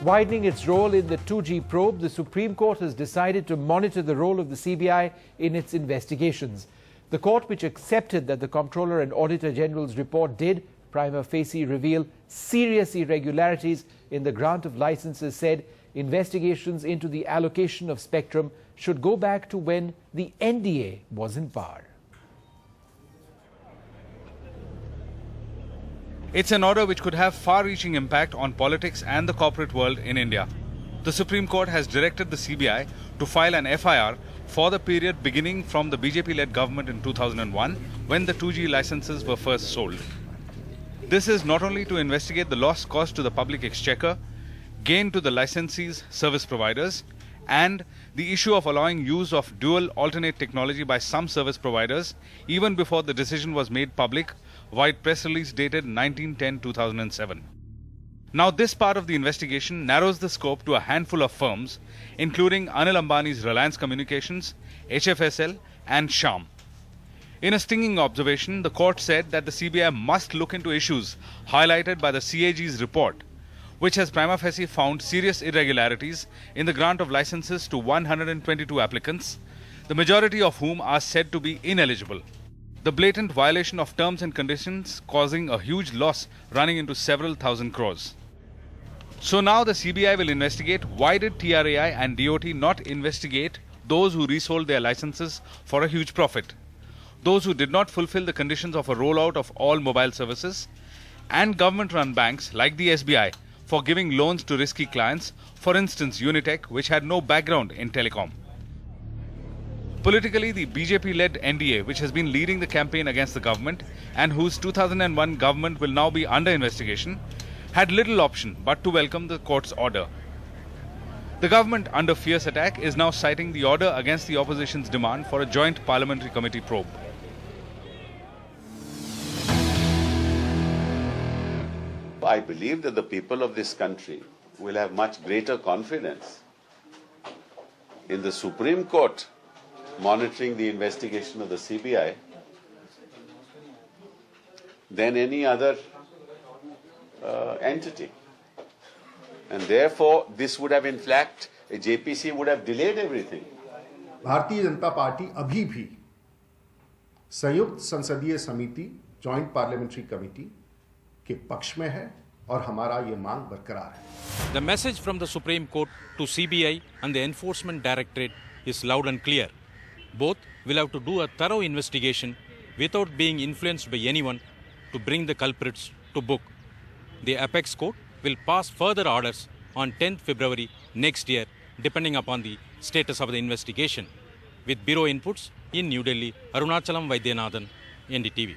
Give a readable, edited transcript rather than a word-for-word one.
Widening its role in the 2G probe, the Supreme Court has decided to monitor the role of the CBI in its investigations. The court, which accepted that the Comptroller and Auditor General's report did prima facie reveal serious irregularities in the grant of licenses, said investigations into the allocation of spectrum should go back to when the NDA was in power. It's an order which could have far-reaching impact on politics and the corporate world in India. The Supreme Court has directed the CBI to file an FIR for the period beginning from the BJP-led government in 2001, when the 2G licenses were first sold. This is not only to investigate the loss caused to the public exchequer, gain to the licensees' service providers, and the issue of allowing use of dual alternate technology by some service providers even before the decision was made public via press release dated 19/10/2007. Now this part of the investigation narrows the scope to a handful of firms, including Anil Ambani's Reliance Communications, HFSL and Shyam. In a stinging observation, the court said that the CBI must look into issues highlighted by the CAG's report, which has prima facie found serious irregularities in the grant of licenses to 122 applicants, the majority of whom are said to be ineligible. The blatant violation of terms and conditions causing a huge loss running into several thousand crores. So now the CBI will investigate why did TRAI and DOT not investigate those who resold their licenses for a huge profit, those who did not fulfill the conditions of a rollout of all mobile services, and government-run banks like the SBI for giving loans to risky clients, for instance Unitech, which had no background in telecom. Politically, the BJP-led NDA, which has been leading the campaign against the government and whose 2001 government will now be under investigation, had little option but to welcome the court's order. The government, under fierce attack, is now citing the order against the opposition's demand for a joint parliamentary committee probe. I believe that the people of this country will have much greater confidence in the Supreme Court monitoring the investigation of the CBI than any other entity. And therefore, this would have, in fact, a JPC would have delayed everything. Bharatiya Janata party अभी भी संयुक्त संसदीय समिति joint parliamentary committee के पक्ष में है और हमारा ये मांग बरकरार है. The message from the Supreme Court to CBI and the Enforcement Directorate is loud and clear. Both will have to do a thorough investigation without being influenced by anyone to bring the culprits to book. The Apex Court will pass further orders on 10th February next year, depending upon the status of the investigation. With Bureau Inputs in New Delhi, Arunachalam Vaidyanathan, NDTV.